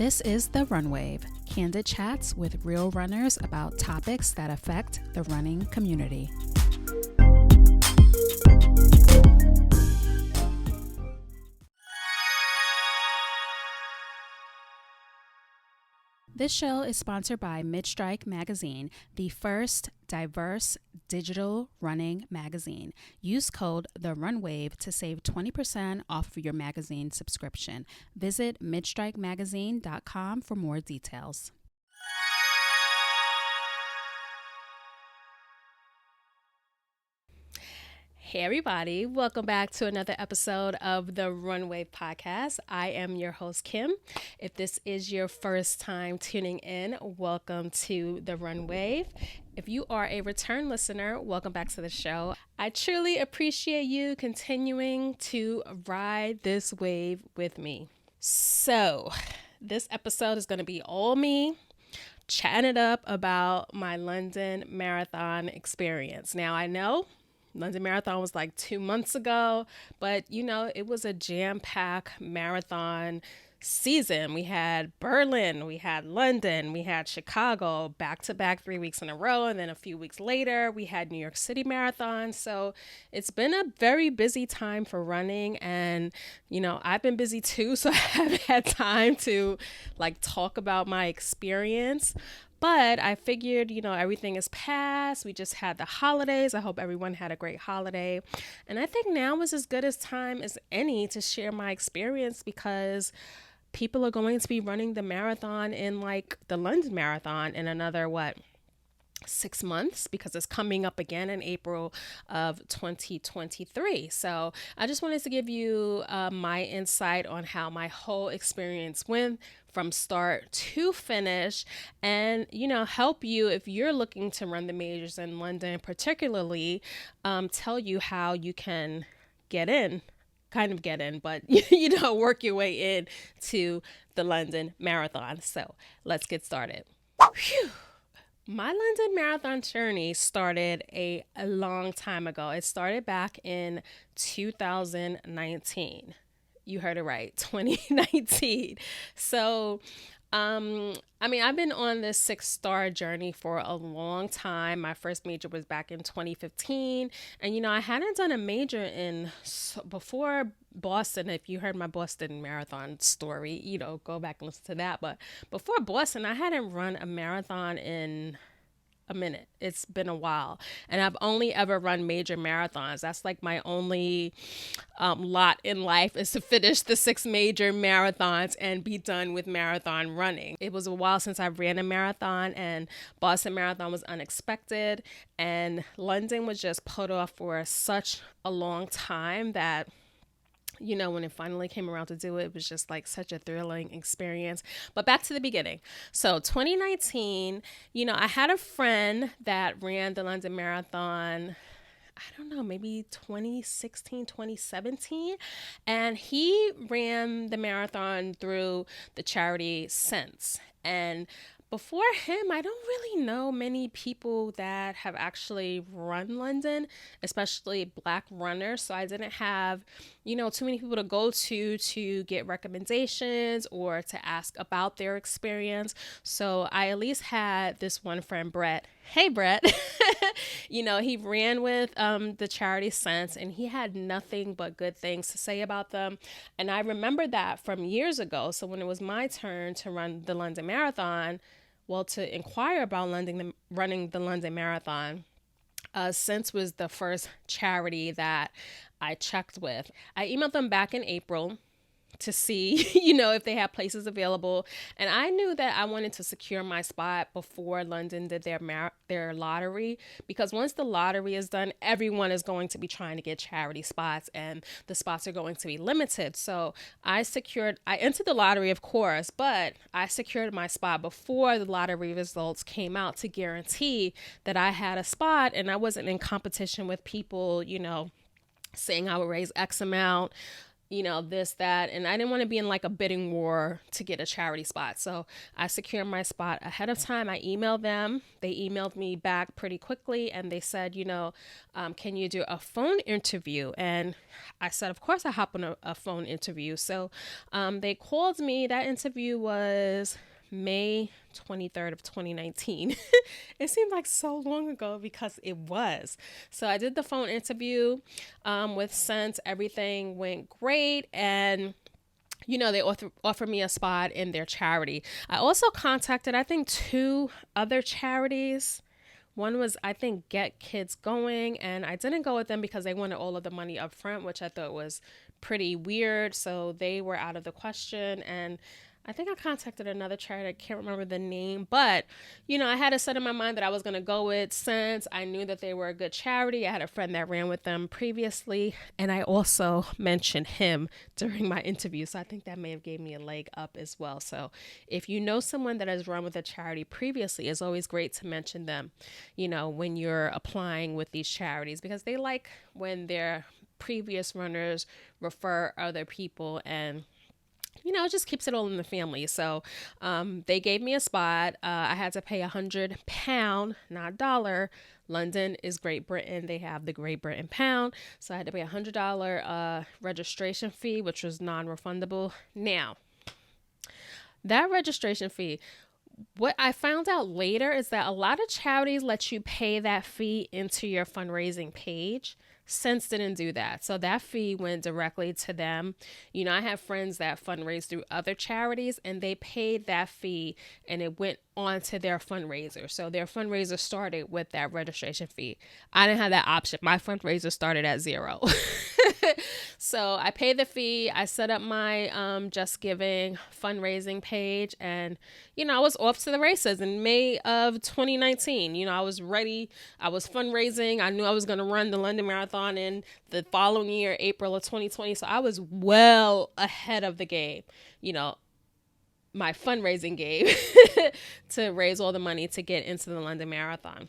This is The Run Wave, candid chats with real runners about topics that affect the running community. This show is sponsored by Midstrike Magazine, the first diverse digital running magazine. Use code TheRunWave to save 20% off of your magazine subscription. Visit midstrikemagazine.com for more details. Hey everybody, welcome back to another episode of the Runway Podcast. I am your host, Kim. If this is your first time tuning in, welcome to the Runway. If you are a return listener, welcome back to the show. I truly appreciate you continuing to ride this wave with me. So, this episode is going to be all me chatting it up about my London Marathon experience. Now, I know London Marathon was like 2 months ago, but it was a jam-packed marathon season. We had Berlin, we had London, we had Chicago, back-to-back 3 weeks in a row. And then a few weeks later, we had New York City Marathon. So it's been a very busy time for running. And, I've been busy too, so I haven't had time to talk about my experience. But I figured, everything is past. We just had the holidays. I hope everyone had a great holiday. And I think now is as good a time as any to share my experience because people are going to be running the marathon in the London Marathon in another, 6 months, because it's coming up again in April of 2023. So I just wanted to give you my insight on how my whole experience went from start to finish and, help you if you're looking to run the majors in London, particularly tell you how you can get in, but, work your way in to the London Marathon. So let's get started. Whew. My London Marathon journey started a long time ago. It started back in 2019. You heard it right, 2019. So, I've been on this 6-star journey for a long time. My first major was back in 2015. And, I hadn't done a major before Boston. If you heard my Boston Marathon story, go back and listen to that. But before Boston, I hadn't run a marathon in a minute. It's been a while. And I've only ever run major marathons. That's my only lot in life is to finish the 6 major marathons and be done with marathon running. It was a while since I ran a marathon, and Boston Marathon was unexpected, and London was just put off for such a long time that when it finally came around to do it, it was just such a thrilling experience. But back to the beginning. So 2019, I had a friend that ran the London Marathon, I don't know, maybe 2016, 2017. And he ran the marathon through the charity Sense. And before him, I don't really know many people that have actually run London, especially Black runners. So I didn't have, too many people to go to get recommendations or to ask about their experience. So I at least had this one friend, Brett. Hey, Brett. He ran with the charity Sense, and he had nothing but good things to say about them. And I remember that from years ago. So when it was my turn to run the London Marathon, to inquire about running the London Marathon, Sense was the first charity that I checked with. I emailed them back in April to see, if they had places available. And I knew that I wanted to secure my spot before London did their lottery, because once the lottery is done, everyone is going to be trying to get charity spots, and the spots are going to be limited. So I entered the lottery, of course, but I secured my spot before the lottery results came out to guarantee that I had a spot and I wasn't in competition with people, saying I would raise X amount, this, that, and I didn't want to be in like a bidding war to get a charity spot. So I secured my spot ahead of time. I emailed them. They emailed me back pretty quickly and they said, can you do a phone interview? And I said, of course I hop on a phone interview. So they called me. That interview was May 23rd of 2019. It seemed like so long ago because it was. So I did the phone interview with Sense. Everything went great. And they offered me a spot in their charity. I also contacted, I think, 2 other charities. One was, I think, Get Kids Going, and I didn't go with them because they wanted all of the money up front, which I thought was pretty weird. So they were out of the question. And I think I contacted another charity. I can't remember the name, but, I had it set in my mind that I was going to go with Sense. I knew that they were a good charity. I had a friend that ran with them previously, and I also mentioned him during my interview. So I think that may have gave me a leg up as well. So if you know someone that has run with a charity previously, it's always great to mention them, when you're applying with these charities, because they like when their previous runners refer other people, and it just keeps it all in the family. So they gave me a spot. I had to pay £100, not dollar. London is Great Britain. They have the Great Britain pound. So I had to pay $100 registration fee, which was non-refundable. Now, that registration fee, what I found out later is that a lot of charities let you pay that fee into your fundraising page. Sense didn't do that. So that fee went directly to them. I have friends that fundraise through other charities and they paid that fee and it went on to their fundraiser. So their fundraiser started with that registration fee. I didn't have that option. My fundraiser started at 0. So I paid the fee. I set up my Just Giving fundraising page, and I was off to the races in May of 2019. I was ready. I was fundraising. I knew I was going to run the London Marathon in the following year, April of 2020. So I was well ahead of the game, my fundraising game to raise all the money to get into the London Marathon.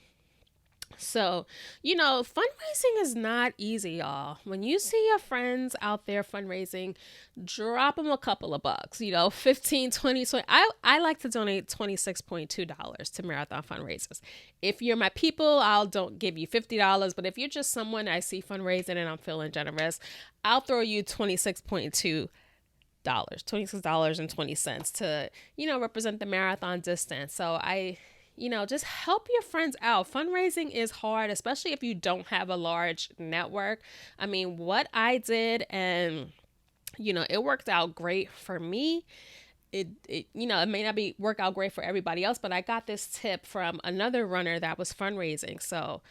So, fundraising is not easy, y'all. When you see your friends out there fundraising, drop them a couple of bucks, 15, 20, 20. I like to donate $26.2 to marathon fundraisers. If you're my people, don't give you $50. But if you're just someone I see fundraising and I'm feeling generous, I'll throw you $26.2. $26.20 to, represent the marathon distance. So just help your friends out. Fundraising is hard, especially if you don't have a large network. I mean, what I did, and, it worked out great for me. It may not work out great for everybody else, but I got this tip from another runner that was fundraising. So,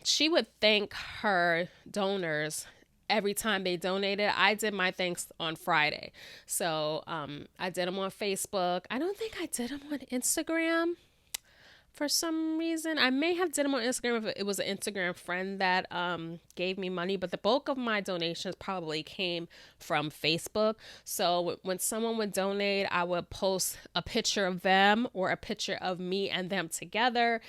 she would thank her donors every time they donated. I did my thanks on Friday. So, I did them on Facebook. I don't think I did them on Instagram. For some reason, I may have did them on Instagram if it was an Instagram friend that gave me money, but the bulk of my donations probably came from Facebook. So when someone would donate, I would post a picture of them or a picture of me and them together,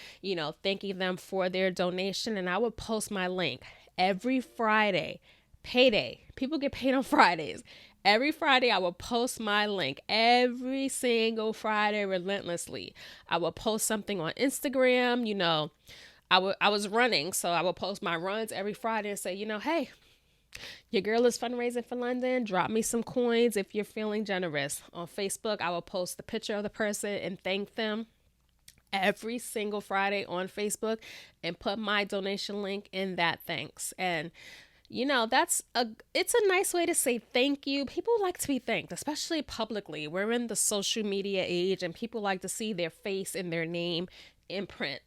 thanking them for their donation. And I would post my link every Friday, payday. People get paid on Fridays. Every Friday, I will post my link every single Friday relentlessly. I will post something on Instagram. I was running, so I will post my runs every Friday and say, hey, your girl is fundraising for London. Drop me some coins if you're feeling generous. On Facebook, I will post the picture of the person and thank them every single Friday on Facebook and put my donation link in that thanks. And it's a nice way to say thank you. People like to be thanked, especially publicly. We're in the social media age and people like to see their face and their name in print.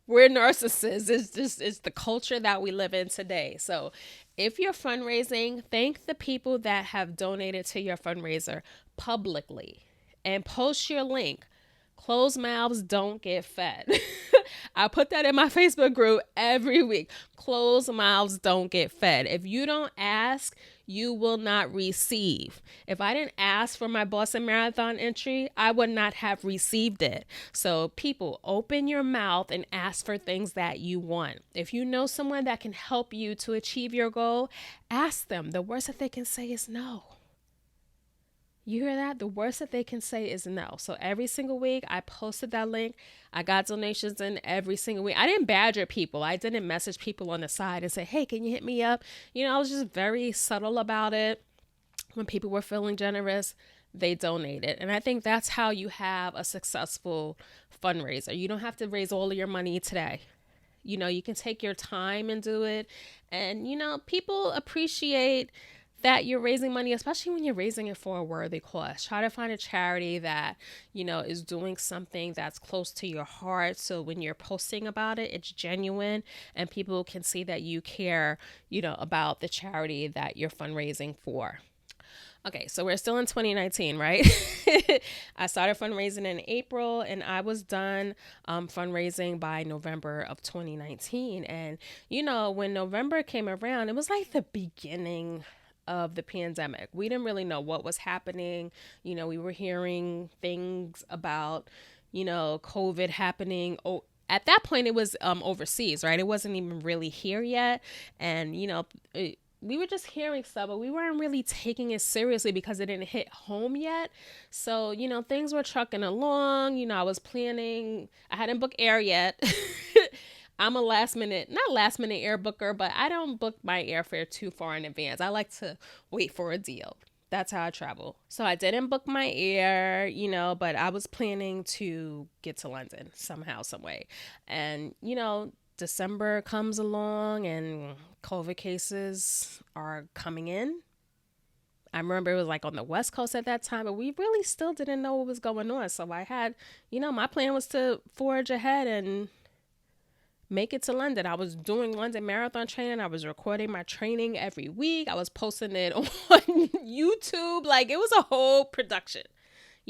We're narcissists. It's the culture that we live in today. So if you're fundraising, thank the people that have donated to your fundraiser publicly and post your link Closed mouths don't get fed. I put that in my Facebook group every week. Closed mouths don't get fed. If you don't ask, you will not receive. If I didn't ask for my Boston Marathon entry, I would not have received it. So people, open your mouth and ask for things that you want. If you know someone that can help you to achieve your goal, ask them. The worst that they can say is no. You hear that? The worst that they can say is no. So every single week I posted that link. I got donations in every single week. I didn't badger people. I didn't message people on the side and say, hey, can you hit me up? I was just very subtle about it. When people were feeling generous, they donated. And I think that's how you have a successful fundraiser. You don't have to raise all of your money today. You can take your time and do it. And, people appreciate that you're raising money, especially when you're raising it for a worthy cause. Try to find a charity that, is doing something that's close to your heart. So when you're posting about it, it's genuine and people can see that you care, about the charity that you're fundraising for. Okay, so we're still in 2019, right? I started fundraising in April and I was done fundraising by November of 2019. And, when November came around, it was like the beginning of the pandemic. We didn't really know what was happening. We were hearing things about, COVID happening. Oh, at that point it was overseas, right? It wasn't even really here yet. And, we were just hearing stuff, but we weren't really taking it seriously because it didn't hit home yet. So, things were trucking along. I was planning, I hadn't booked air yet. I'm a not last minute air booker, but I don't book my airfare too far in advance. I like to wait for a deal. That's how I travel. So I didn't book my air, but I was planning to get to London somehow, some way. And, December comes along and COVID cases are coming in. I remember it was like on the West Coast at that time, but we really still didn't know what was going on. So I had, my plan was to forge ahead and make it to London. I was doing London marathon training. I was recording my training every week. I was posting it on YouTube. Like, it was a whole production.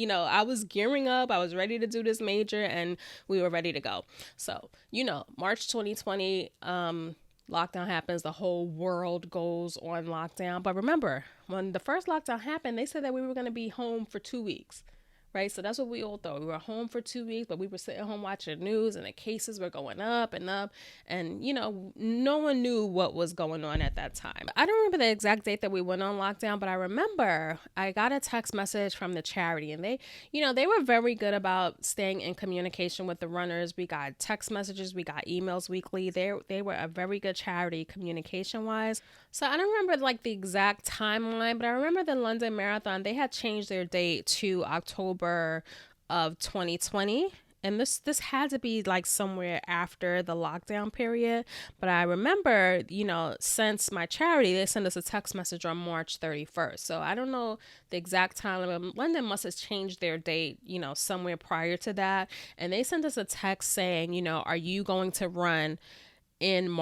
I was gearing up. I was ready to do this major and we were ready to go. So, March 2020, lockdown happens. The whole world goes on lockdown. But remember, when the first lockdown happened, they said that we were going to be home for 2 weeks. Right. So that's what we all thought. We were home for 2 weeks, but we were sitting home watching the news and the cases were going up and up. And, no one knew what was going on at that time. I don't remember the exact date that we went on lockdown, but I remember I got a text message from the charity and they were very good about staying in communication with the runners. We got text messages. We got emails weekly. They were a very good charity communication wise. So I don't remember like the exact timeline, but I remember the London Marathon, they had changed their date to October of 2020. And this had to be like somewhere after the lockdown period. But I remember, since my charity, they sent us a text message on March 31st. So I don't know the exact time. But London must have changed their date, somewhere prior to that. And they sent us a text saying, are you going to run in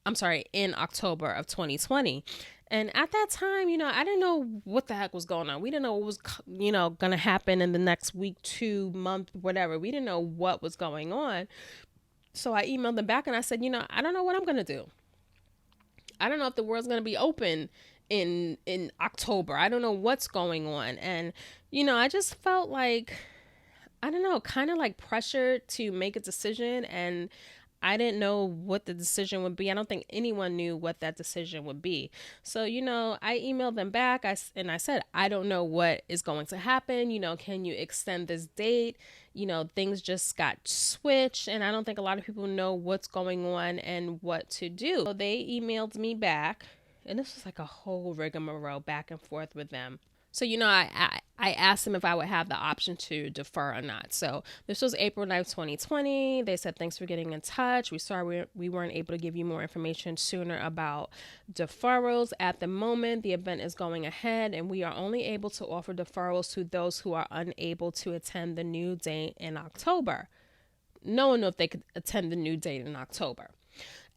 October of 2020. And at that time, I didn't know what the heck was going on. We didn't know what was, going to happen in the next week, 2 month, whatever. We didn't know what was going on. So I emailed them back and I said, I don't know what I'm going to do. I don't know if the world's going to be open in October. I don't know what's going on. And, I just felt like, I don't know, kind of like pressured to make a decision. And I didn't know what the decision would be. I don't think anyone knew what that decision would be. So, I emailed them back and I said, I don't know what is going to happen. Can you extend this date? Things just got switched and I don't think a lot of people know what's going on and what to do. So they emailed me back and this was like a whole rigmarole back and forth with them. So, I asked them if I would have the option to defer or not. So this was April 9th, 2020. They said, thanks for getting in touch. We sorry we weren't able to give you more information sooner about deferrals. At the moment, the event is going ahead and we are only able to offer deferrals to those who are unable to attend the new date in October. No one knew if they could attend the new date in October.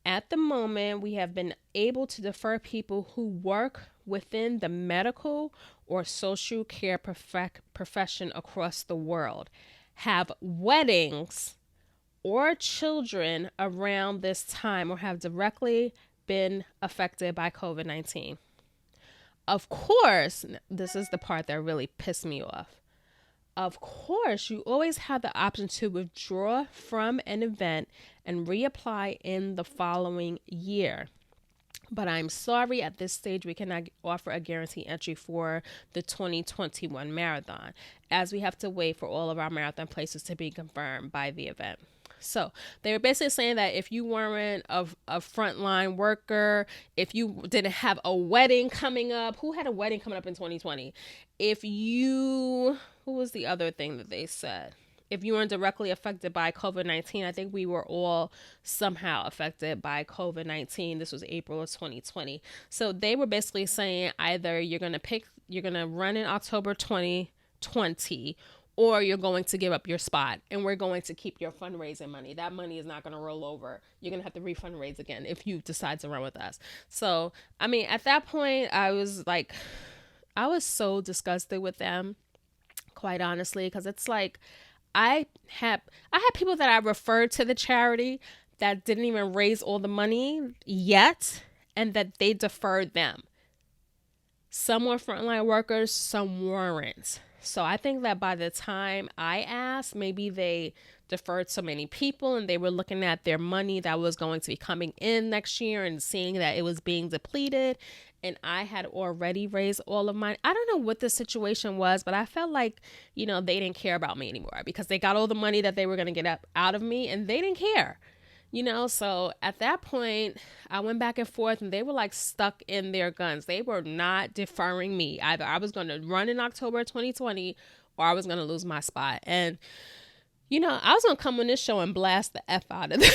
At the moment, we have been able to defer people who work within the medical or social care profession across the world. have weddings or children around this time or have directly been affected by COVID-19. Of course, this is the part that really pissed me off. Of course, you always have the option to withdraw from an event and reapply in the following year. But I'm sorry, at this stage, we cannot offer a guaranteed entry for the 2021 marathon, as we have to wait for all of our marathon places to be confirmed by the event. So they were basically saying that if you weren't a frontline worker, if you didn't have a wedding coming up, who had a wedding coming up in 2020? Who was the other thing that they said? If you weren't directly affected by COVID-19, I think we were all somehow affected by COVID-19. This was April of 2020. So they were basically saying either you're going to run in October 2020, or you're going to give up your spot and we're going to keep your fundraising money. That money is not going to roll over. You're going to have to refundraise again if you decide to run with us. So, I mean, at that point, I was so disgusted with them, quite honestly, because it's like, I had people that I referred to the charity that didn't even raise all the money yet, and that they deferred them. Some were frontline workers, some weren't. So I think that by the time I asked, maybe they deferred so many people and they were looking at their money that was going to be coming in next year and seeing that it was being depleted. And I had already raised all of mine. I don't know what the situation was, but I felt like, they didn't care about me anymore because they got all the money that they were going to get out of me and they didn't care. So at that point, I went back and forth and they were like stuck in their guns. They were not deferring me. Either I was going to run in October 2020 or I was going to lose my spot. And, I was going to come on this show and blast the F out of them.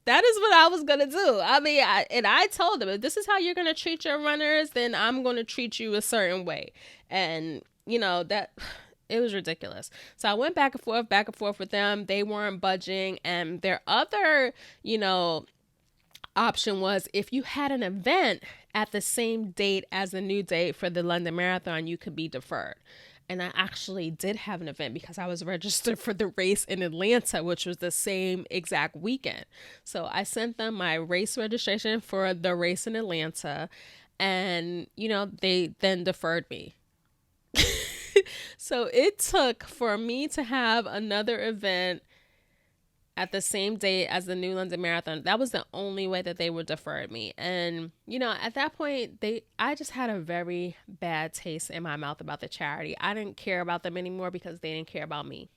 That is what I was going to do. I mean, I told them, if this is how you're going to treat your runners, then I'm going to treat you a certain way. And, that... it was ridiculous. So I went back and forth with them. They weren't budging. And their other, option was if you had an event at the same date as the new date for the London Marathon, you could be deferred. And I actually did have an event because I was registered for the race in Atlanta, which was the same exact weekend. So I sent them my race registration for the race in Atlanta. And, they then deferred me. So it took for me to have another event at the same date as the New London Marathon. That was the only way that they would defer me. And, at that point, I just had a very bad taste in my mouth about the charity. I didn't care about them anymore because they didn't care about me.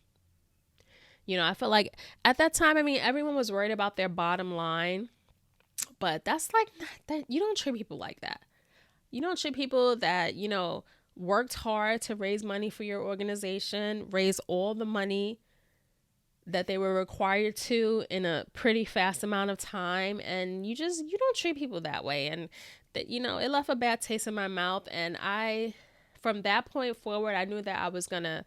I felt like at that time, everyone was worried about their bottom line, but that's like, that you don't treat people like that. You don't treat people that, worked hard to raise money for your organization, raise all the money that they were required to in a pretty fast amount of time. And you don't treat people that way. And that, it left a bad taste in my mouth. And from that point forward, I knew that I was going to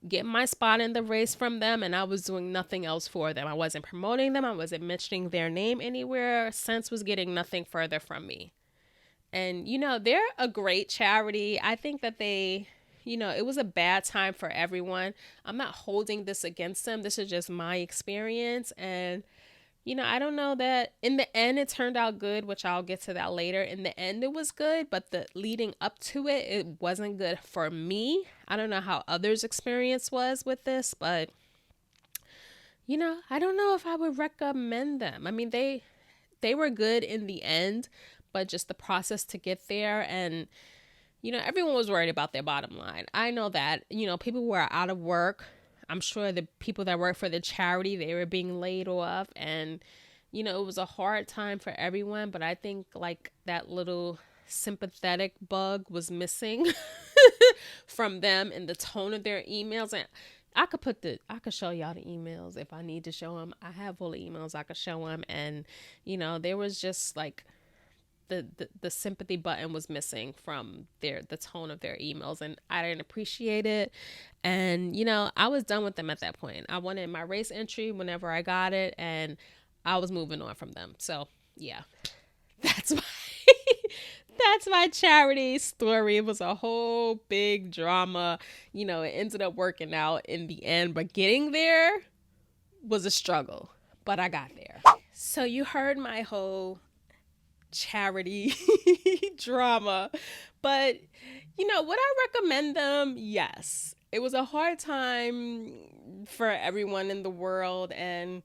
get my spot in the race from them. And I was doing nothing else for them. I wasn't promoting them. I wasn't mentioning their name anywhere. Sense was getting nothing further from me. And, they're a great charity. I think that it was a bad time for everyone. I'm not holding this against them. This is just my experience. And, I don't know that in the end it turned out good, which I'll get to that later. In the end, it was good, but the leading up to it, it wasn't good for me. I don't know how others' experience was with this, but, I don't know if I would recommend them. I mean, they were good in the end, but just the process to get there. And, everyone was worried about their bottom line. I know that, people were out of work. I'm sure the people that work for the charity, they were being laid off. And, it was a hard time for everyone. But I think like that little sympathetic bug was missing from them in the tone of their emails. And I could show y'all the emails if I need to show them. I have all the emails I could show them. And, there was just like, the sympathy button was missing from the tone of their emails, and I didn't appreciate it. And I was done with them at that point. I wanted my race entry whenever I got it, and I was moving on from them. So yeah, that's That's my charity story. It was a whole big drama. It ended up working out in the end, but getting there was a struggle, but I got there. So you heard my whole charity drama, but would I recommend them? Yes. It was a hard time for everyone in the world, and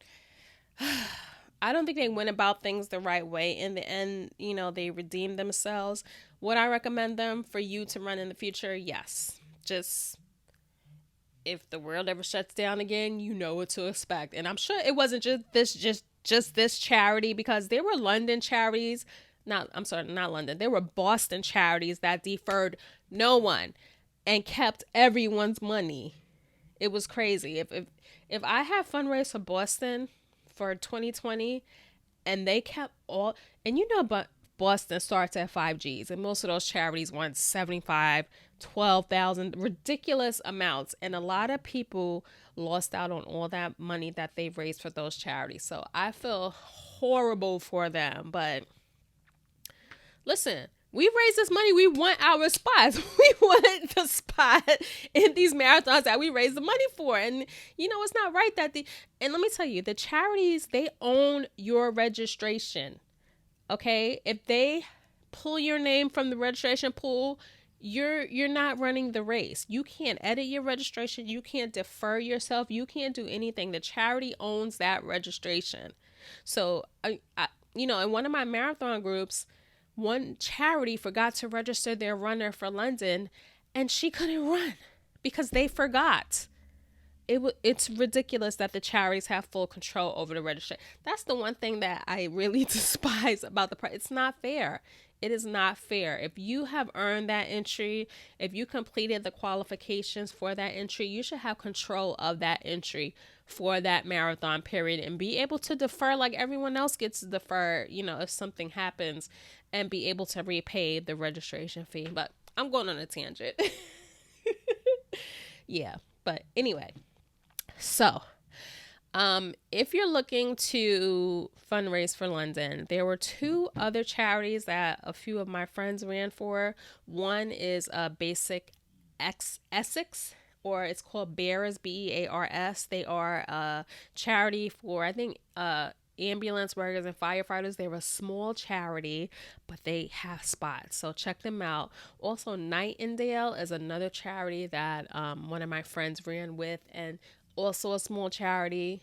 I don't think they went about things the right way. In the end, they redeemed themselves. Would I recommend them for you to run in the future? Yes. Just if the world ever shuts down again, you know what to expect. And I'm sure it wasn't just this charity, because there were London charities. Not London. There were Boston charities that deferred no one and kept everyone's money. It was crazy. If I had fundraised for Boston for 2020 and they kept all, and but Boston starts at 5Gs, and most of those charities want 75, 12,000, ridiculous amounts, and a lot of people lost out on all that money that they've raised for those charities. So I feel horrible for them, but listen, we raised this money. We want our spots. We want the spot in these marathons that we raised the money for. And, it's not right and let me tell you, the charities, they own your registration. Okay? If they pull your name from the registration pool, you're not running the race. You can't edit your registration. You can't defer yourself. You can't do anything. The charity owns that registration. So, in one of my marathon groups, one charity forgot to register their runner for London, and she couldn't run because they forgot. It's ridiculous that the charities have full control over the registration. That's the one thing that I really despise about the price. It's not fair. It is not fair. If you have earned that entry, if you completed the qualifications for that entry, you should have control of that entry for that marathon period and be able to defer like everyone else gets to defer, if something happens, and be able to repay the registration fee. But I'm going on a tangent. Yeah. But anyway, so if you're looking to fundraise for London, there were two other charities that a few of my friends ran for. One is Basic Essex, or it's called Bears, Bears. They are a charity for, I think, ambulance workers and firefighters. They're a small charity, but they have spots, so check them out. Also, Nightingale is another charity that one of my friends ran with, and also a small charity,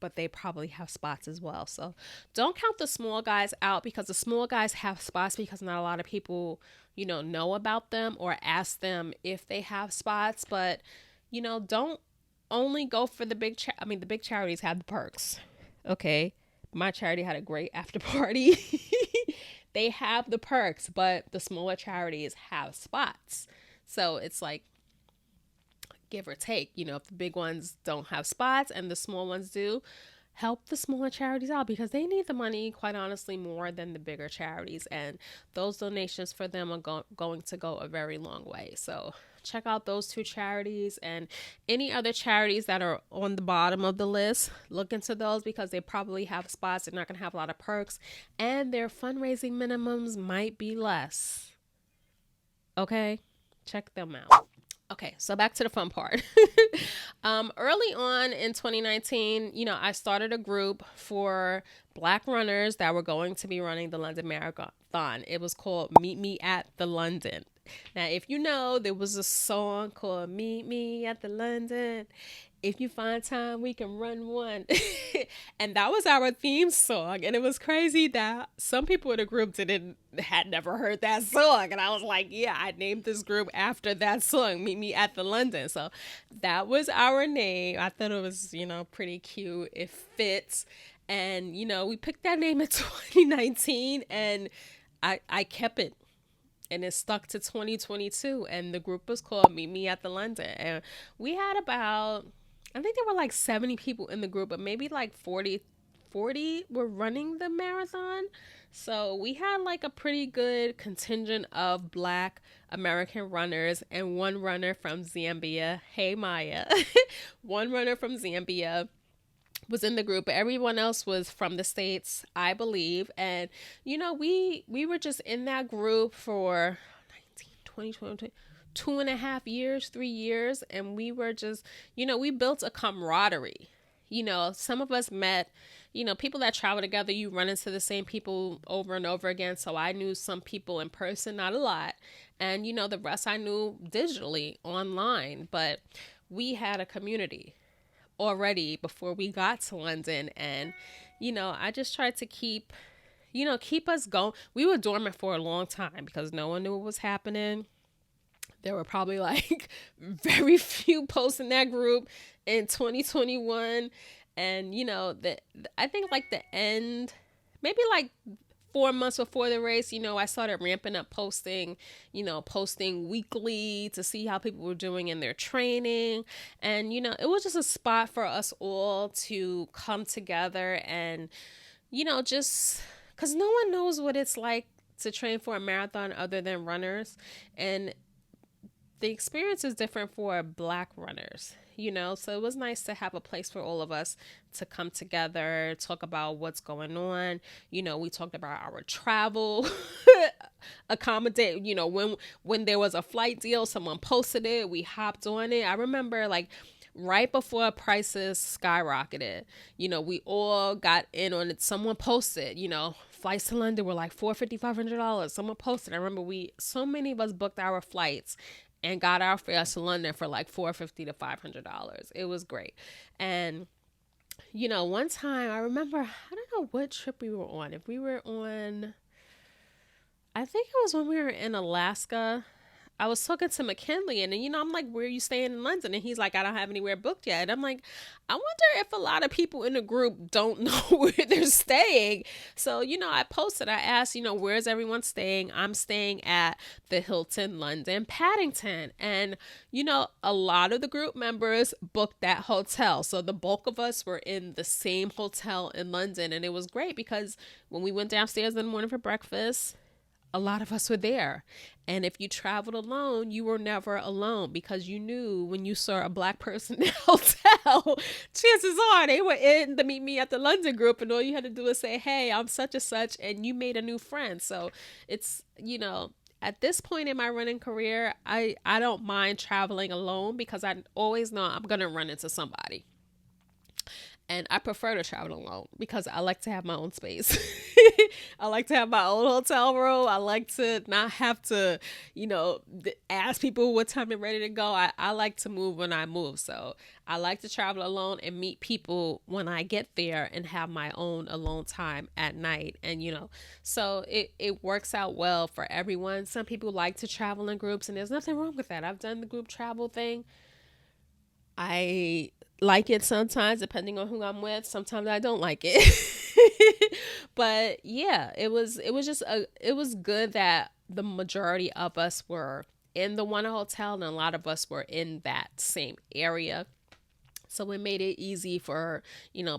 but they probably have spots as well. So don't count the small guys out, because the small guys have spots because not a lot of people know about them or ask them if they have spots. But don't only go for the big the big charities have the perks. Okay, my charity had a great after party. They have the perks, but the smaller charities have spots. So it's like give or take. If the big ones don't have spots and the small ones do, help the smaller charities out, because they need the money, quite honestly, more than the bigger charities. And those donations for them are going to go a very long way. So check out those two charities, and any other charities that are on the bottom of the list. Look into those, because they probably have spots. They're not going to have a lot of perks, and their fundraising minimums might be less. Okay, check them out. Okay, so back to the fun part. Early on in 2019, I started a group for Black runners that were going to be running the London Marathon. It was called Meet Me at the London. Now, if there was a song called Meet Me at the London. If you find time, we can run one. And that was our theme song. And it was crazy that some people in the group had never heard that song. And I was like, yeah, I named this group after that song, Meet Me at the London. So that was our name. I thought it was, pretty cute. It fits. And, we picked that name in 2019, and I kept it. And it stuck to 2022. And the group was called Meet Me at the London. And we had about, I think there were like 70 people in the group, but maybe like 40 were running the marathon. So we had like a pretty good contingent of Black American runners, and one runner from Zambia. Hey, Maya. One runner from Zambia. was in the group, but everyone else was from the States, I believe. And, we were just in that group for 19, 20, 20, 2.5 years, 3 years. And we were just, we built a camaraderie. Some of us met, people that travel together, you run into the same people over and over again. So I knew some people in person, not a lot. And, the rest I knew digitally online. But we had a community already before we got to London. And, I just tried to keep us going. We were dormant for a long time because no one knew what was happening. There were probably like very few posts in that group in 2021. And, I think like the end, maybe like 4 months before the race, I started ramping up posting weekly to see how people were doing in their training. And, it was just a spot for us all to come together and, just because no one knows what it's like to train for a marathon other than runners. And the experience is different for Black runners, so it was nice to have a place for all of us to come together, talk about what's going on. We talked about our travel, accommodate, when there was a flight deal, someone posted it, we hopped on it. I remember like right before prices skyrocketed, we all got in on it. Someone posted, flights to London were like $450, $500. Someone posted. I remember so many of us booked our flights and got our fares to London for like $450 to $500. It was great. And, one time I remember, I don't know what trip we were on. If we were on, I think it was when we were in Alaska. I was talking to McKinley and then, I'm like, where are you staying in London? And he's like, I don't have anywhere booked yet. And I'm like, I wonder if a lot of people in the group don't know where they're staying. So, I posted, I asked, where's everyone staying? I'm staying at the Hilton London Paddington. And, a lot of the group members booked that hotel. So the bulk of us were in the same hotel in London. And it was great because when we went downstairs in the morning for breakfast, a lot of us were there. And if you traveled alone, you were never alone because you knew when you saw a Black person in the hotel, chances are they were in to meet me at the London group. And all you had to do was say, hey, I'm such and such. And you made a new friend. So it's, at this point in my running career, I don't mind traveling alone because I always know I'm going to run into somebody. And I prefer to travel alone because I like to have my own space. I like to have my own hotel room. I like to not have to, ask people what time they're ready to go. I like to move when I move. So I like to travel alone and meet people when I get there and have my own alone time at night. And, so it works out well for everyone. Some people like to travel in groups and there's nothing wrong with that. I've done the group travel thing. I like it sometimes, depending on who I'm with. Sometimes I don't like it. But yeah, it was good that the majority of us were in the one hotel and a lot of us were in that same area. So it made it easy for,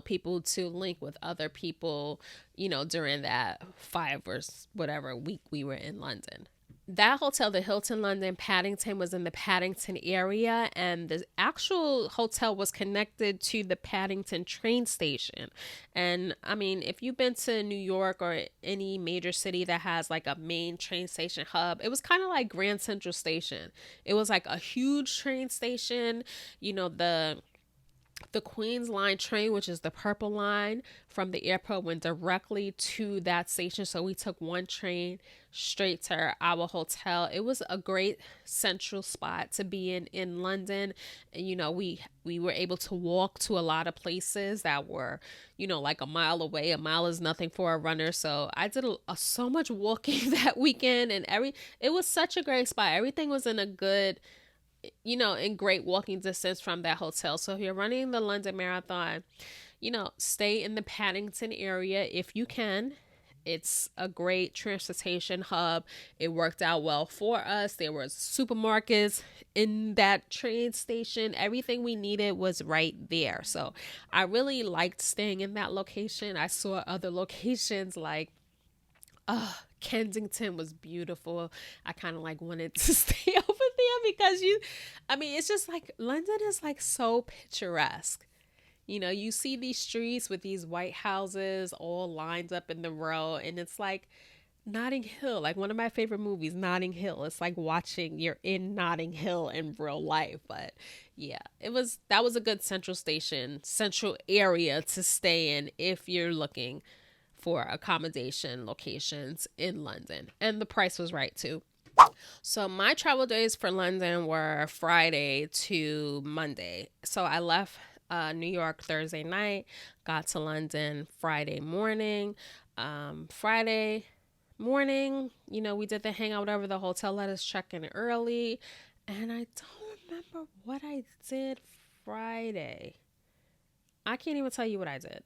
people to link with other people, during that 5 or whatever week we were in London. That hotel, the Hilton London Paddington, was in the Paddington area, and the actual hotel was connected to the Paddington train station. And I mean, if you've been to New York or any major city that has like a main train station hub, it was kind of like Grand Central Station. It was like a huge train station. The Queens Line train, which is the purple line from the airport, went directly to that station. So we took one train straight to our hotel. It was a great central spot to be in London. And, we were able to walk to a lot of places that were, like a mile away. A mile is nothing for a runner. So I did so much walking that weekend, and it was such a great spot. Everything was in a good, in great walking distance from that hotel. So if you're running the London Marathon, stay in the Paddington area if you can. It's a great transportation hub. It worked out well for us. There were supermarkets in that train station. Everything we needed was right there. So I really liked staying in that location. I saw other locations like Kensington was beautiful. I kind of wanted to stay over there because it's just like London is like so picturesque. You see these streets with these white houses all lined up in the row, and it's like Notting Hill, like one of my favorite movies, Notting Hill. It's like watching you're in Notting Hill in real life. But yeah, that was a good central area to stay in if you're looking for accommodation locations in London. And the price was right too. So my travel days for London were Friday to Monday. So I left New York Thursday night, got to London Friday morning. Friday morning, we did the hangout, whatever. The hotel let us check in early. And I don't remember what I did Friday. I can't even tell you what I did.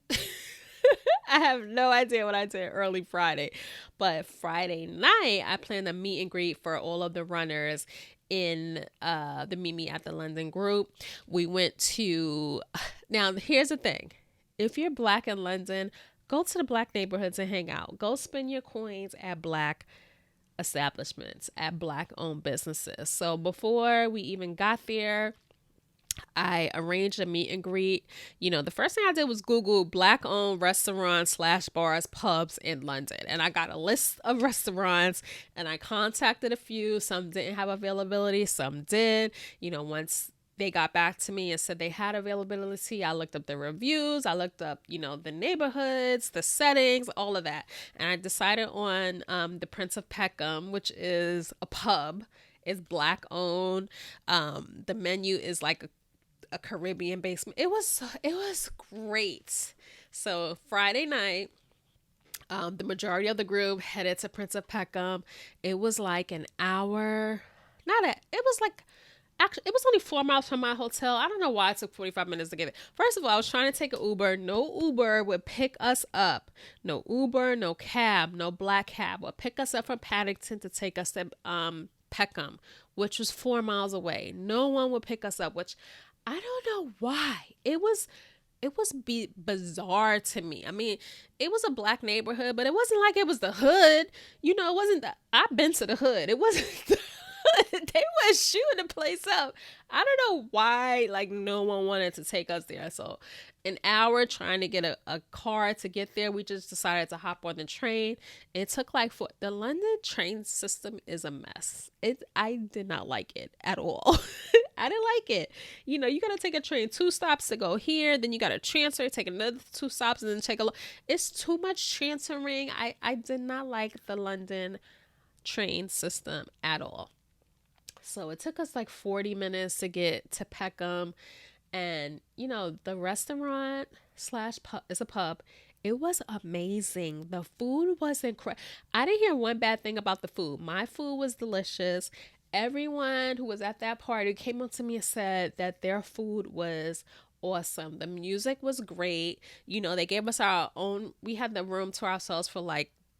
I have no idea what I did early Friday. But Friday night, I planned a meet and greet for all of the runners in the Meet Me at the London group. We went to... Now, here's the thing. If you're Black in London, go to the Black neighborhoods and hang out. Go spend your coins at Black establishments, at Black-owned businesses. So before we even got there, I arranged a meet and greet. The first thing I did was Google Black-owned restaurants / bars, pubs in London. And I got a list of restaurants and I contacted a few. Some didn't have availability, some did. Once they got back to me and said they had availability, I looked up the reviews. I looked up, the neighborhoods, the settings, all of that. And I decided on the Prince of Peckham, which is a pub. It's Black owned. The menu is like a Caribbean basement. It was great. So Friday night, the majority of the group headed to Prince of Peckham. It was like an hour. Actually, it was only 4 miles from my hotel. I don't know why it took 45 minutes to get it. First of all, I was trying to take an Uber. No Uber would pick us up. No Uber, no cab, no Black cab would pick us up from Paddington to take us to Peckham, which was 4 miles away. No one would pick us up, which I don't know why. It was bizarre to me. I mean, it was a Black neighborhood, but it wasn't like it was the hood. It wasn't I've been to the hood. It wasn't the they were shooting the place up. I don't know why, no one wanted to take us there. So an hour trying to get a car to get there. We just decided to hop on the train. It took the London train system is a mess. I did not like it at all. I didn't like it. You got to take a train 2 stops to go here. Then you got to transfer, take another 2 stops and then take it's too much transferring. I did not like the London train system at all. So it took us 40 minutes to get to Peckham. And, the restaurant / pub is a pub. It was amazing. The food was incredible. I didn't hear one bad thing about the food. My food was delicious. Everyone who was at that party came up to me and said that their food was awesome. The music was great. They gave us we had the room to ourselves for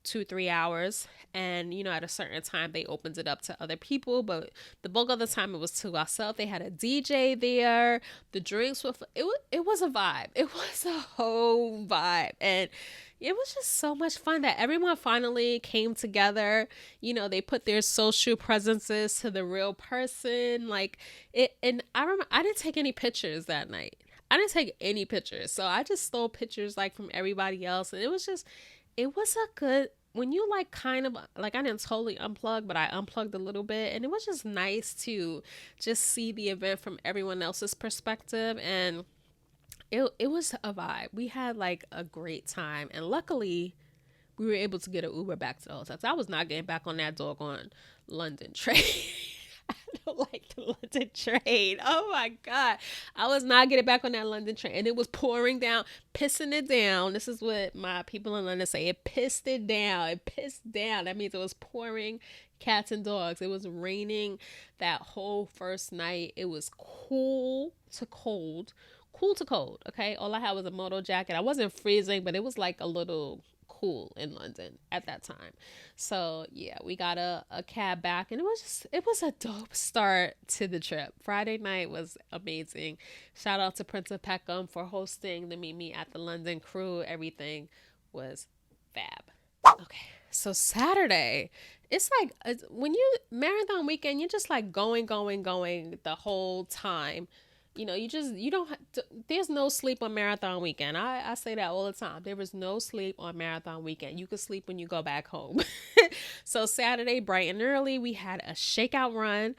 2-3 hours, and at a certain time they opened it up to other people, but the bulk of the time it was to ourselves. They had a DJ there. The drinks were it was a vibe. It was a whole vibe, and it was just so much fun that everyone finally came together. They put their social presences to the real person, and I remember I didn't take any pictures that night. I didn't take any pictures, so I just stole pictures from everybody else, and it was a good, when you I didn't totally unplug, but I unplugged a little bit, and it was just nice to just see the event from everyone else's perspective, and it was a vibe. We had a great time, and luckily we were able to get an Uber back to the hotel. I was not getting back on that doggone London train. I don't like the London train. Oh my God. I was not getting back on that London train. And it was pouring down, pissing it down. This is what my people in London say. It pissed it down. It pissed down. That means it was pouring cats and dogs. It was raining that whole first night. It was cool to cold. Okay. All I had was a moto jacket. I wasn't freezing, but it was a little cool in London at that time. So yeah, we got a cab back, and it was a dope start to the trip. Friday night was amazing. Shout out to Prince of Peckham for hosting the Meet Me at the London crew. Everything was fab. Okay, so Saturday, it's when you marathon weekend, you're just going the whole time. you don't there's no sleep on marathon weekend. I say that all the time. There was no sleep on marathon weekend. You could sleep when you go back home. So Saturday, bright and early, we had a shakeout run.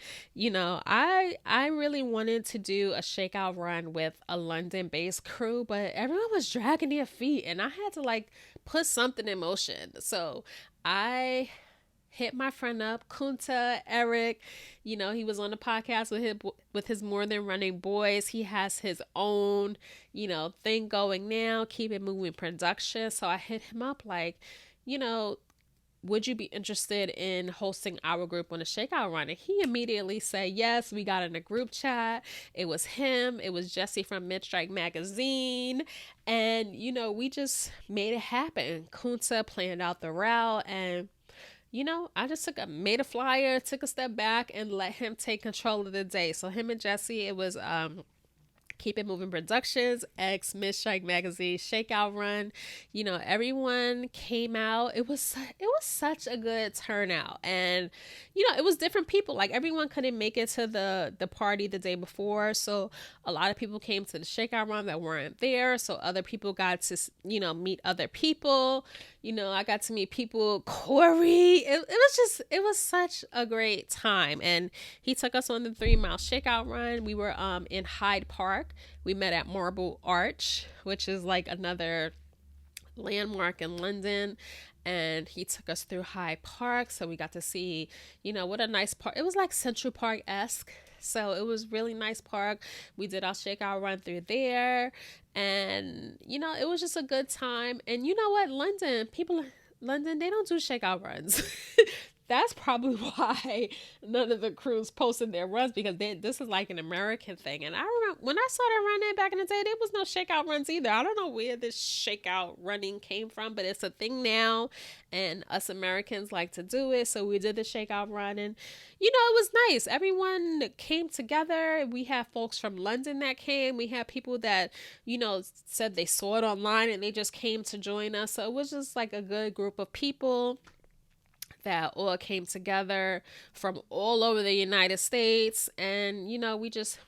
I really wanted to do a shakeout run with a London based crew, but everyone was dragging their feet and I had to like put something in motion. So I hit my friend up, Kunta, Eric. He was on the podcast with his More Than Running boys. He has his own, thing going now, Keep It Moving production. So I hit him up like, you know, would you be interested in hosting our group on a shakeout run? And he immediately said yes. We got in a group chat. It was him. It was Jesse from Midstrike Magazine. And, we just made it happen. Kunta planned out the route, and I just made a flyer, took a step back, and let him take control of the day. So him and Jesse, it was Keep It Moving Productions, ex Midstrike Magazine, Shakeout Run. Everyone came out. It was such a good turnout, and it was different people. Like everyone couldn't make it to the party the day before, so a lot of people came to the Shakeout Run that weren't there. So other people got to meet other people. I got to meet people. Corey. It was such a great time, and he took us on the 3-mile Shakeout Run. We were in Hyde Park. We met at Marble Arch, which is like another landmark in London, and he took us through Hyde Park, so we got to see what a nice park. It was like Central Park-esque, so it was really nice park. We did our shakeout run through there, and it was just a good time. And you know what, London, they don't do shakeout runs. That's probably why none of the crews posted their runs, because this is like an American thing. And I remember when I started running back in the day, there was no shakeout runs either. I don't know where this shakeout running came from, but it's a thing now, and us Americans like to do it. So we did the shakeout run, and it was nice. Everyone came together. We had folks from London that came. We had people that said they saw it online and they just came to join us. So it was just like a good group of people that all came together from all over the United States, and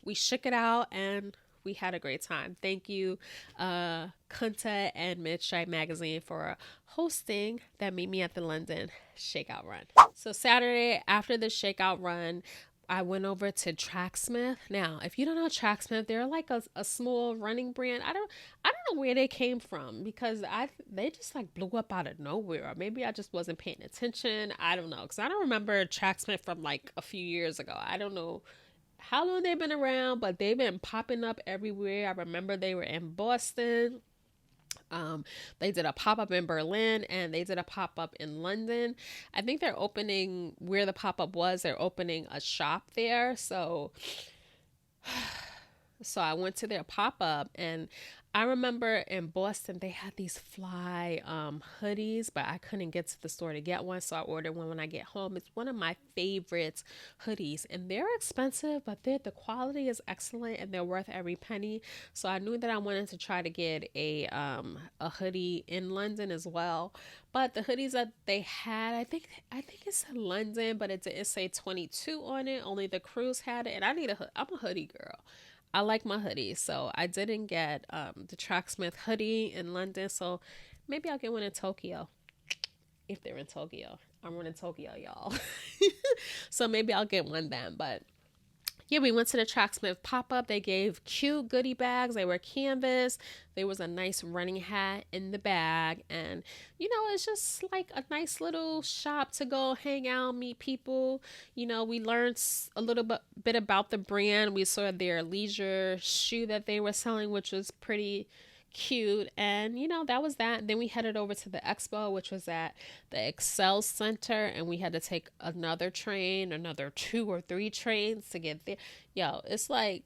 we shook it out and we had a great time. Thank you, Kunta and Midstrike Magazine, for hosting that Meet Me at the London Shakeout Run. So Saturday after the Shakeout Run, I went over to Tracksmith. Now, if you don't know Tracksmith, they're like a small running brand. I don't know where they came from, because they just like blew up out of nowhere. Or maybe I just wasn't paying attention. I don't know, because I don't remember Tracksmith from like a few years ago. I don't know how long they've been around, but they've been popping up everywhere. I remember they were in Boston. They did a pop-up in Berlin, and they did a pop-up in London. I think they're opening, where the pop-up was, they're opening a shop there. So I went to their pop-up, and I remember in Boston, they had these fly hoodies, but I couldn't get to the store to get one, so I ordered one when I get home. It's one of my favorite hoodies, and they're expensive, but the quality is excellent, and they're worth every penny. So I knew that I wanted to try to get a hoodie in London as well. But the hoodies that they had, I think it said London, but it didn't say 22 on it. Only the crews had it, and I'm a hoodie girl. I like my hoodies, so I didn't get the Tracksmith hoodie in London, so maybe I'll get one in Tokyo, if they're in Tokyo. I'm running Tokyo, y'all. So maybe I'll get one then. But yeah, we went to the Tracksmith pop-up. They gave cute goodie bags. They were canvas. There was a nice running hat in the bag. And, it's just like a nice little shop to go hang out, meet people. We learned a little bit about the brand. We saw their leisure shoe that they were selling, which was pretty cute. And that was that. Then we headed over to the expo, which was at the Excel Center, and we had to take another 2 or 3 trains to get there. It's like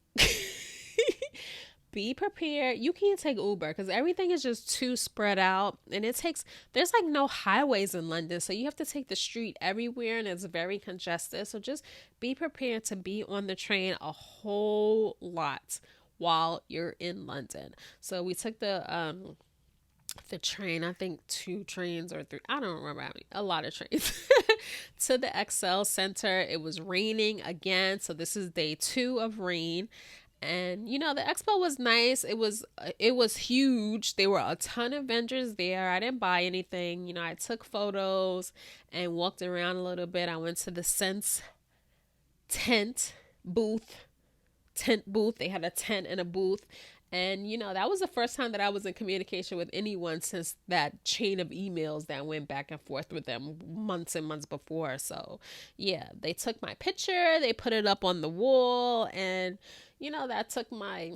be prepared. You can't take Uber because everything is just too spread out, and there's like no highways in London, so you have to take the street everywhere, and it's very congested. So just be prepared to be on the train a whole lot while you're in London. So we took the train, I think 2 trains or 3, I don't remember, a lot of trains to the Excel Center. It was raining again, so this is day 2 of rain. And the expo was nice. It was huge. There were a ton of vendors there. I didn't buy anything. I took photos and walked around a little bit. I went to the Sense tent booth. They had a tent and a booth. And, that was the first time that I was in communication with anyone since that chain of emails that went back and forth with them months and months before. So, yeah, they took my picture, they put it up on the wall, and, that took my,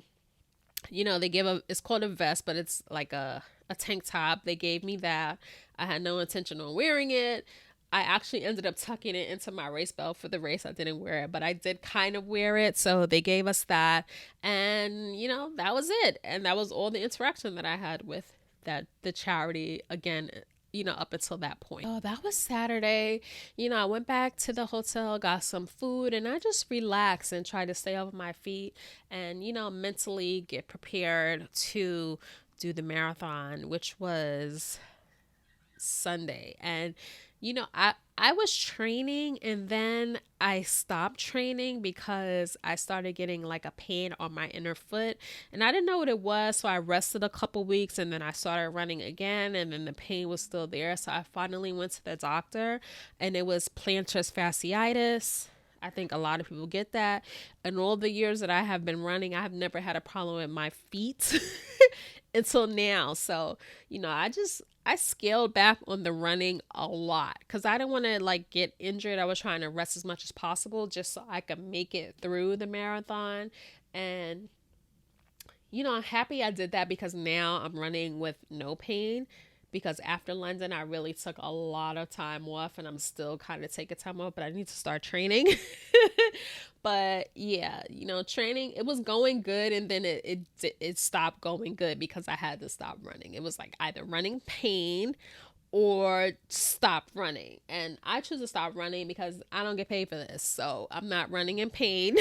they give it's called a vest, but it's like a tank top. They gave me that. I had no intention on wearing it. I actually ended up tucking it into my race belt for the race. I didn't wear it, but I did kind of wear it. So they gave us that. And, that was it. And that was all the interaction that I had with the charity again, up until that point. Oh, that was Saturday. I went back to the hotel, got some food, and I just relaxed and tried to stay off my feet and, mentally get prepared to do the marathon, which was Sunday. And I was training and then I stopped training because I started getting like a pain on my inner foot and I didn't know what it was. So I rested a couple weeks and then I started running again and then the pain was still there. So I finally went to the doctor and it was plantar fasciitis. I think a lot of people get that. In all the years that I have been running, I have never had a problem with my feet until now. So, I scaled back on the running a lot because I didn't want to get injured. I was trying to rest as much as possible just so I could make it through the marathon. And, I'm happy I did that because now I'm running with no pain. Because after London, I really took a lot of time off and I'm still kind of taking time off, but I need to start training. But yeah, training, it was going good. And then it stopped going good because I had to stop running. It was either running pain or stop running. And I choose to stop running because I don't get paid for this. So I'm not running in pain.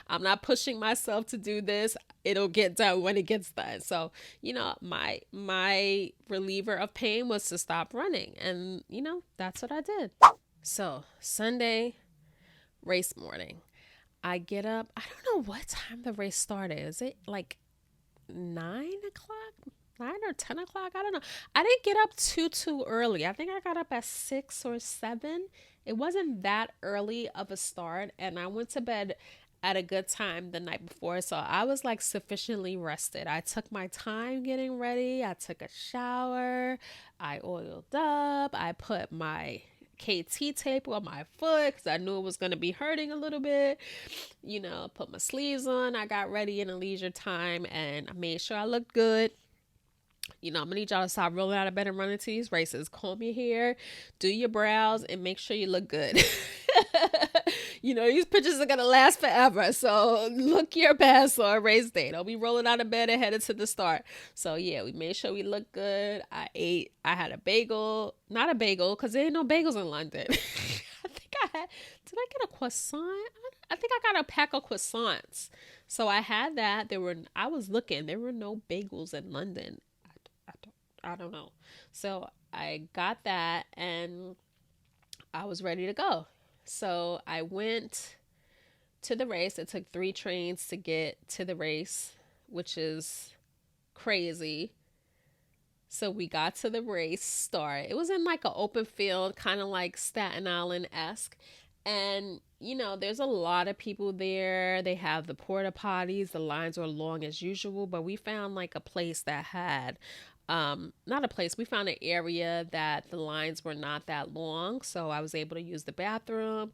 I'm not pushing myself to do this. It'll get done when it gets done. So, my reliever of pain was to stop running. And, that's what I did. So Sunday, race morning. I get up. I don't know what time the race started. Is it 9 o'clock? 9 or 10 o'clock? I don't know. I didn't get up too early. I think I got up at 6 or 7. It wasn't that early of a start. And I went to bed at a good time the night before. So I was sufficiently rested. I took my time getting ready. I took a shower. I oiled up. I put my KT tape on my foot because I knew it was going to be hurting a little bit. Put my sleeves on. I got ready in a leisure time and I made sure I looked good. I'm gonna need y'all to stop rolling out of bed and running to these races. Comb your hair, do your brows, and make sure you look good. These pictures are gonna last forever. So look your best on a race day. Don't be rolling out of bed and headed to the start. So yeah, we made sure we looked good. I had a bagel, not a bagel, because there ain't no bagels in London. did I get a croissant? I think I got a pack of croissants. So I had that. There were no bagels in London. I don't know. So I got that and I was ready to go. So I went to the race. It took 3 trains to get to the race, which is crazy. So we got to the race start. It was in an open field, kind of like Staten Island-esque. And, there's a lot of people there. They have the porta potties. The lines were long as usual, but we found a place that had we found an area that the lines were not that long. So I was able to use the bathroom,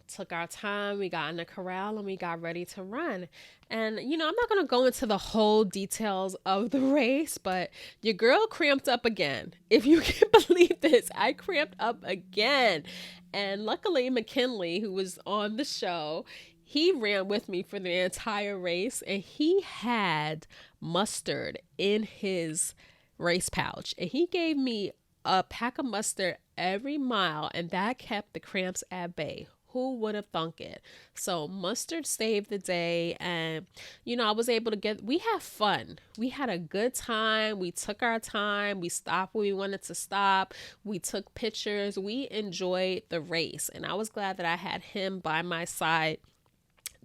took our time. We got in the corral and we got ready to run. And, I'm not going to go into the whole details of the race, but your girl cramped up again. If you can believe this, I cramped up again. And luckily, McKinley, who was on the show, he ran with me for the entire race and he had mustard in his race pouch. And he gave me a pack of mustard every mile and that kept the cramps at bay. Who would have thunk it? So mustard saved the day. And, I was able to we had fun. We had a good time. We took our time. We stopped where we wanted to stop. We took pictures. We enjoyed the race. And I was glad that I had him by my side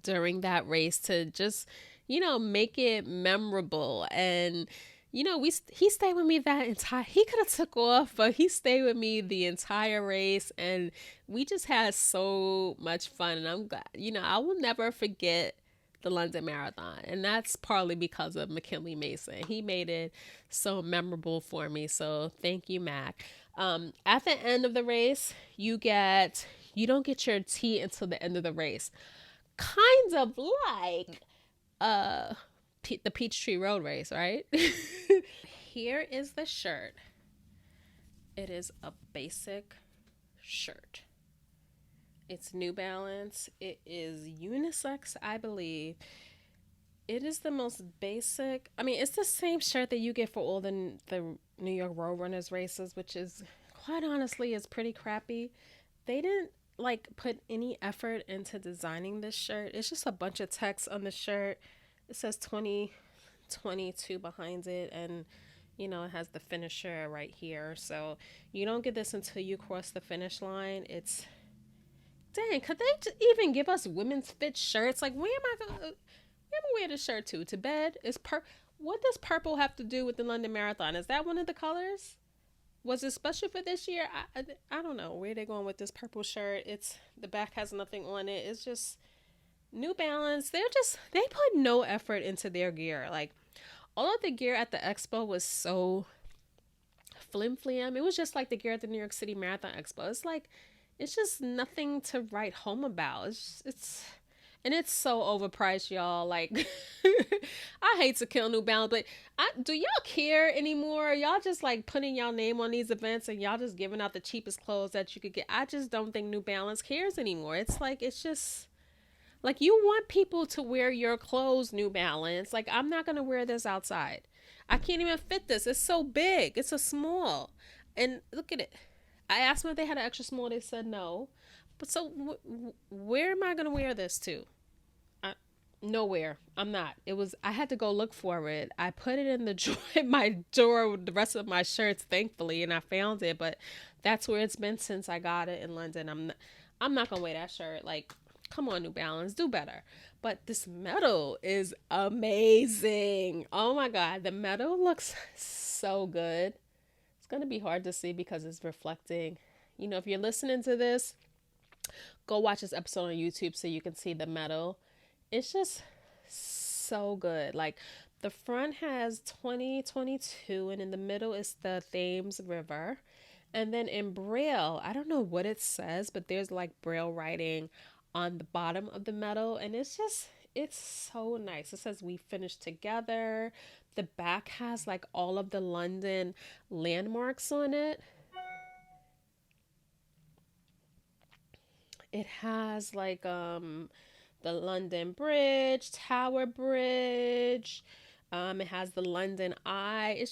during that race to just, make it memorable. And, he stayed with me that entire, he could have took off, but he stayed with me the entire race. And we just had so much fun. And I'm glad, I will never forget the London Marathon. And that's partly because of McKinley Mason. He made it so memorable for me. So thank you, Mac. At the end of the race, you don't get your tea until the end of the race. Kind of like the Peachtree Road Race, right? Here is the shirt. It is a basic shirt. It's New Balance. It is unisex, I believe. It is the most basic. I mean, it's the same shirt that you get for all the New York Road Runners races, which is, quite honestly, is pretty crappy. They didn't put any effort into designing this shirt. It's just a bunch of text on the shirt. It says 2022 behind it, and it has the finisher right here. So you don't get this until you cross the finish line. It's, dang, could they even give us women's fit shirts? Where am I gonna wear this shirt to bed? What does purple have to do with the London Marathon? Is that one of the colors? Was it special for this year? I don't know where they're going with this purple shirt. The back has nothing on it. It's just New Balance. They put no effort into their gear. All of the gear at the expo was so flim-flam. It was just like the gear at the New York City Marathon Expo. It's just nothing to write home about. And it's so overpriced, y'all. I hate to kill New Balance, but do y'all care anymore? Y'all just putting y'all name on these events and y'all just giving out the cheapest clothes that you could get. I just don't think New Balance cares anymore. It's just you want people to wear your clothes, New Balance. I'm not going to wear this outside. I can't even fit this. It's so big. It's a small. And look at it. I asked them if they had an extra small. They said no. But so where am I going to wear this to? Nowhere. I'm not. I had to go look for it. I put it in the drawer, in my drawer with the rest of my shirts, thankfully, and I found it, but that's where it's been since I got it in London. I'm not going to wear that shirt. Come on, New Balance, do better. But this medal is amazing. Oh my God. The medal looks so good. It's going to be hard to see because it's reflecting. If you're listening to this, go watch this episode on YouTube so you can see the medal. It's just so good. The front has 2022 and in the middle is the Thames River. And then in Braille, I don't know what it says, but there's Braille writing on the bottom of the medal. And it's so nice. It says we finished together. The back has all of the London landmarks on it. It has the London Bridge, Tower Bridge. It has the London Eye.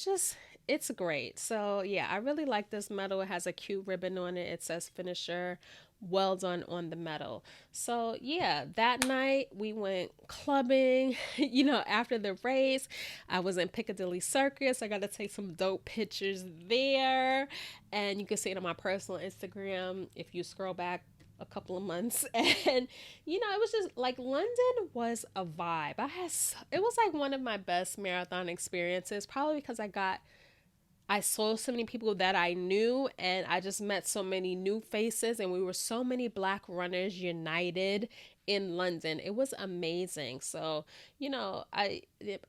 It's great. So yeah, I really like this medal. It has a cute ribbon on it. It says finisher, well done on the medal. So yeah, that night we went clubbing. After the race, I was in Piccadilly Circus. I got to take some dope pictures there. And you can see it on my personal Instagram if you scroll back a couple of months. And it was just London was a vibe. It was one of my best marathon experiences, probably because I saw so many people that I knew, and I just met so many new faces, and we were so many Black runners united in London. It was amazing. So, I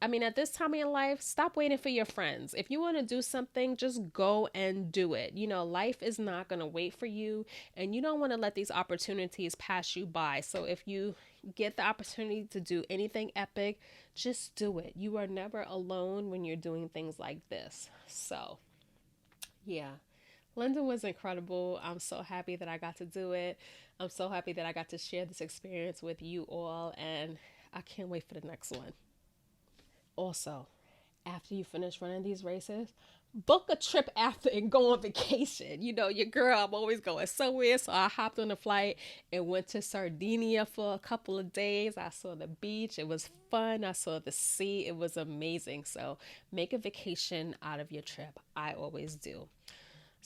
mean, at this time in your life, stop waiting for your friends. If you want to do something, just go and do it. Life is not going to wait for you, and you don't want to let these opportunities pass you by. So if you get the opportunity to do anything epic, just do it. You are never alone when you're doing things like this. So, yeah. London was incredible. I'm so happy that I got to do it. I'm so happy that I got to share this experience with you all, and I can't wait for the next one. Also, after you finish running these races, book a trip after and go on vacation. Your girl, I'm always going somewhere, so I hopped on a flight and went to Sardinia for a couple of days. I saw the beach. It was fun. I saw the sea. It was amazing. So make a vacation out of your trip. I always do.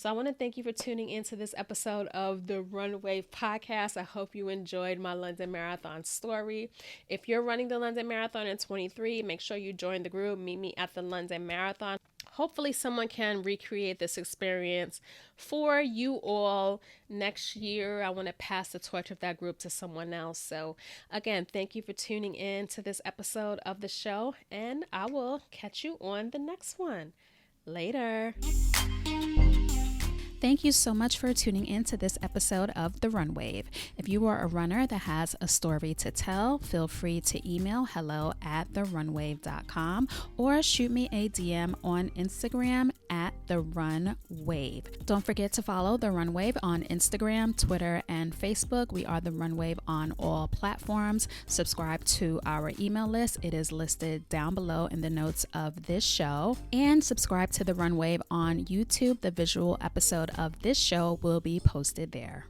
So I want to thank you for tuning into this episode of the Run Wave podcast. I hope you enjoyed my London Marathon story. If you're running the London Marathon in 23, make sure you join the group. Meet me at the London Marathon. Hopefully someone can recreate this experience for you all next year. I want to pass the torch of that group to someone else. So again, thank you for tuning in to this episode of the show, and I will catch you on the next one. Later. Thank you so much for tuning in to this episode of The Run Wave. If you are a runner that has a story to tell, feel free to email hello@therunwave.com or shoot me a DM on Instagram at The Run Wave. Don't forget to follow The Run Wave on Instagram, Twitter, and Facebook. We are The Run Wave on all platforms. Subscribe to our email list. It is listed down below in the notes of this show. And subscribe to The Run Wave on YouTube. The visual episode of this show will be posted there.